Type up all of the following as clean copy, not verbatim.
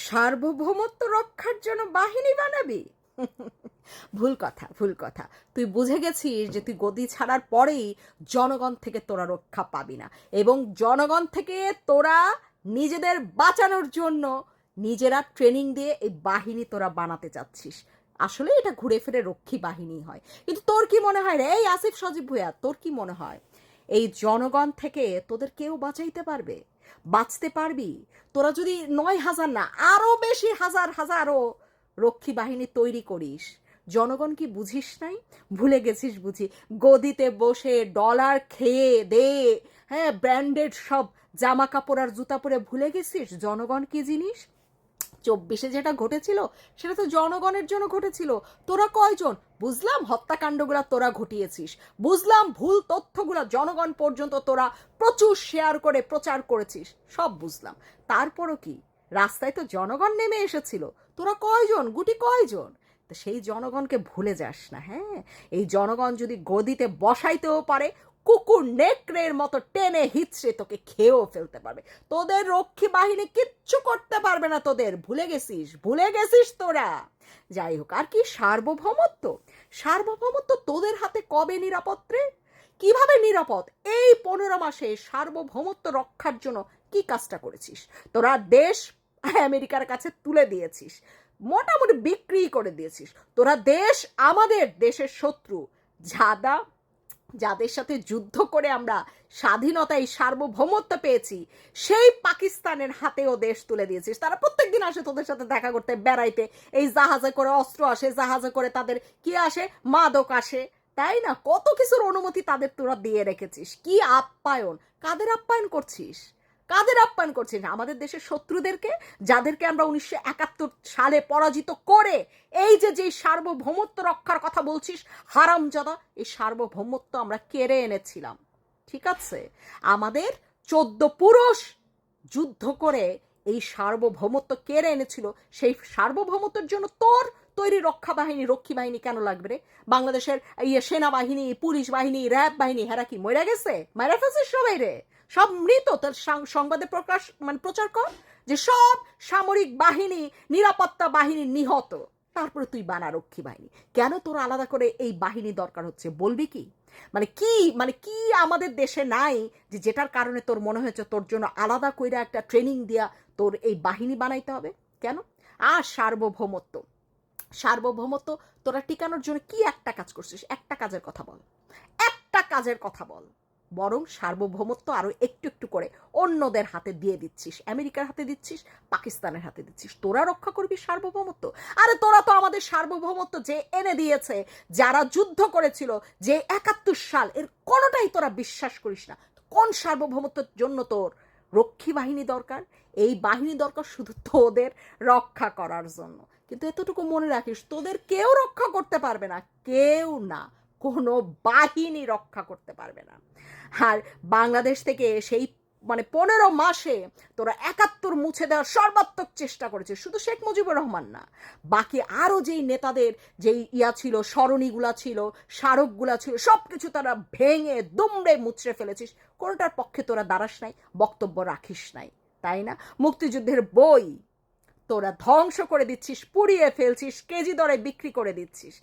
সার্বভৌমত্ব রক্ষার জন্য বাহিনী বানাবি? ভুল কথা, ভুল কথা। তুই বুঝে গেছিস যে তুই গদি ছাড়ার পরেই জনগণ থেকে তোরা রক্ষা পাবি না, এবং জনগণ থেকে তোরা নিজেদের বাঁচানোর জন্য নিজেরা ট্রেনিং দিয়ে এই বাহিনী তোরা বানাতে চাচ্ছিস। আসলে এটা ঘুরে ফিরে রক্ষী বাহিনী হয়। কিন্তু তোর কি মনে হয় রে এই আসিফ সজীব ভুঁইয়া, তোর কি মনে হয় এই জনগণ থেকে তোদের কেউ বাঁচাইতে পারবে? বাঁচতে পারবি তোরা যদি 9,000 না আরো বেশি হাজার হাজারও রক্ষী বাহিনী তৈরি করিস? জনগণ কি বুঝিস নাই? ভুলে গেছিস বুঝি? গদিতে বসে ডলার খেয়ে দে, হ্যাঁ, ব্র্যান্ডেড সব জামা কাপড় আর জুতা পরে ভুলে গেছিস জনগণ কি জিনিস? 24-এ যেটা ঘটেছিল সেটা তো জনগণের জন্য ঘটেছিল। তোরা কয়জন? বুঝলাম হত্যাকাণ্ডগুলা তোরা ঘটিয়েছিস, বুঝলাম ভুল তথ্যগুলা জনগণ পর্যন্ত তোরা প্রচুর শেয়ার করে প্রচার করেছিস, সব বুঝলাম। তারপরও কি রাস্তায় তো জনগণ নেমে এসেছিল। তোরা কয়জন, গুটি কয়জন? তো সেই জনগণকে ভুলে যাস না। হ্যাঁ, এই জনগণ যদি গদিতে বসাইতেও পারে, কুকুর নেকড়ের মতো টেনে হিচড়ে তোকে খেয়েও ফেলতে পারবে। তোদের রক্ষী বাহিনী কিচ্ছু করতে পারবে না তোদের। ভুলে গেছিস, ভুলে গেছিস তোরা। যাই হোক, আর কি সার্বভৌমত্ব? সার্বভৌমত্ব তোদের হাতে কবে নিরাপদ রে? কিভাবে নিরাপদ? এই 15 মাসে সার্বভৌমত্ব রক্ষার জন্য কি কাজটা করেছিস? তোরা দেশ আমেরিকার কাছে তুলে দিয়েছিস, মোটামুটি বিক্রি করে দিয়েছিস। তোরা দেশ, আমাদের দেশের শত্রু, যাদা যাদের সাথে যুদ্ধ করে আমরা স্বাধীনতা এই সার্বভৌমত্ব পেয়েছি, সেই পাকিস্তানের হাতেও দেশ তুলে দিয়েছিস। তারা প্রত্যেকদিন আসে তোদের সাথে দেখা করতে, বেড়াইতে। এই জাহাজে করে অস্ত্র আসে, জাহাজে করে তাদের কি আসে, মাদক আসে, তাই না? কত কিছুর অনুমতি তাদের তোরা দিয়ে রেখেছিস। কি আপ্যায়ন! কাদের আপ্যায়ন করছিস? কাদের আপ্যায়ন করছিস? আমাদের দেশের শত্রুদেরকে, যাদেরকে আমরা 1971 সালে পরাজিত করে এই যে সার্বভৌমত্ব রক্ষার কথা বলছিস, হারামজাদা, এই সার্বভৌমত্ব আমরা কেড়ে এনেছিলাম। ঠিক আছে, আমাদের 14 পুরুষ যুদ্ধ করে এই সার্বভৌমত্ব কেড়ে এনেছিল। সেই সার্বভৌমত্বের জন্য তোর তৈরি রক্ষা বাহিনী, রক্ষী বাহিনী কেন লাগবে রে? বাংলাদেশের সেনাবাহিনী, পুলিশ বাহিনী, র্যাব বাহিনী, হেরা কি মরে গেছে? মাইরা ফেলছিস সবাই রে, সব মৃত। তার সংবাদে প্রকাশ প্রচার কর যে সব সামরিক বাহিনী, নিরাপত্তা বাহিনী নিহত। তারপরে তুই বানা রক্ষী বাহিনী। কেন তোর আলাদা করে এই বাহিনী দরকার হচ্ছে বলবি কি? কি আমাদের দেশে নাই যে যেটার কারণে তোর মনে হয়েছে তোর জন্য আলাদা কইরা একটা ট্রেনিং দিয়া তোর এই বাহিনী বানাইতে হবে? কেন? আর সার্বভৌমত্ব, সার্বভৌমত্ব তোরা টিকানোর জন্য কি একটা কাজ করছিস? একটা কাজের কথা বল, একটা কাজের কথা বল। বরং সার্বভৌমত্ব আরো একটু একটু করে অন্যদের হাতে দিয়ে দিচ্ছিস, আমেরিকার হাতে দিচ্ছিস, পাকিস্তানের হাতে দিচ্ছিস। তোরা রক্ষা করবি সার্বভৌমত্ব? আরে তোরা তো আমাদের সার্বভৌমত্ব যে এনে দিয়েছে, যারা যুদ্ধ করেছিল, যে 71 সাল, এর কোনোটাই তোরা বিশ্বাস করিস না। কোন সার্বভৌমত্বের জন্য তোর রক্ষী বাহিনী দরকার? এই বাহিনী দরকার শুধু তোদের রক্ষা করার জন্য। কিন্তু এতটুকু মনে রাখিস, তোদের কেউ রক্ষা করতে পারবে না, কেউ না, কোনো বাহিনী রক্ষা করতে পারবে না। আর বাংলাদেশ থেকে সেই 15 মাসে তোরা 71 মুছে দেওয়ার সর্বাত্মক চেষ্টা করেছে। শুধু শেখ মুজিবুর রহমান না, বাকি আরো যেই নেতাদের যেই ছিল, সরণিগুলা ছিল, স্মারকগুলা ছিল, সবকিছু তারা ভেঙে দুমড়ে মুচড়ে ফেলেছিস। কোনোটার পক্ষে তোরা দাঁড়াস নাই, বক্তব্য রাখিস নাই, তাই না? মুক্তিযুদ্ধের বই তোরা ধ্বংস করে দিচ্ছিস, পুড়িয়ে ফেলছিস, কেজি দরে বিক্রি করে দিচ্ছিস।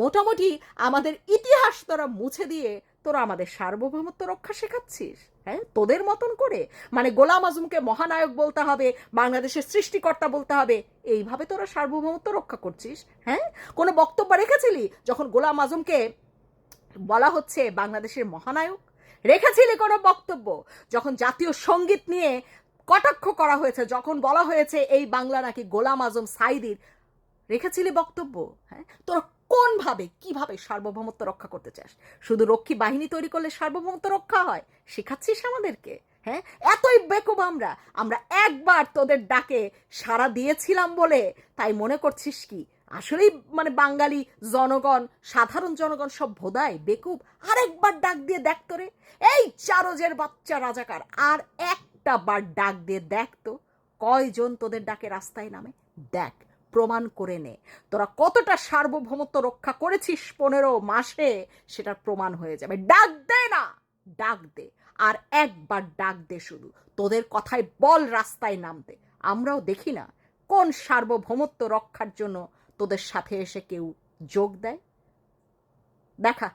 মোটামুটি আমাদের ইতিহাস তোরা মুছে দিয়ে তোরা আমাদের সার্বভৌমত্ব রক্ষা শেখাচ্ছিস। হ্যাঁ, তোদের মতন করে গোলাম আজমকে মহানায়ক বলতে হবে, বাংলাদেশের সৃষ্টিকর্তা বলতে হবে, এইভাবে তোরা সার্বভৌমত্ব রক্ষা করছিস? হ্যাঁ, কোনো বক্তব্য রেখেছিলি যখন গোলাম আজমকে বলা হচ্ছে বাংলাদেশের মহানায়ক? রেখেছিলি কোনো বক্তব্য যখন জাতীয় সঙ্গীত নিয়ে কটাক্ষ করা হয়েছে, যখন বলা হয়েছে এই বাংলা নাকি গোলাম আজম সাইদির? রেখেছিলি বক্তব্য? হ্যাঁ, তোরা কোনভাবে কিভাবে সার্বভৌমত্ব রক্ষা করতে চাস? শুধু রক্ষী বাহিনী তৈরি করলে সার্বভৌমত্ব রক্ষা হয় শেখাচ্ছিস আমাদেরকে? হ্যাঁ, এতই বেকুব আমরা? আমরা একবার তোদের ডাকে সাড়া দিয়েছিলাম বলে তাই মনে করছিস কি আসলেই বাঙালি জনগণ, সাধারণ জনগণ সব ভোদায় বেকুব? আরেকবার ডাক দিয়ে দেখ তোরে, এই চারজের বাচ্চা রাজাকার, আর একটা বার ডাক দিয়ে দেখ তো কয়জন তোদের ডাকে রাস্তায় নামে। দেখ, প্রমাণ করে নে তোরা কতটা সার্বভৌমত্ব রক্ষা করেছিস 15 মাসে, সেটার প্রমাণ হয়ে যাবে। ডাক দে না, ডাক দে, আর একবার ডাক দে, শুধু তোদের কথায় বল রাস্তায় নামতে। আমরাও দেখি না কোন সার্বভৌমত্ব রক্ষার জন্য তোদের সাথে এসে কেউ যোগ দেয়? দেখা।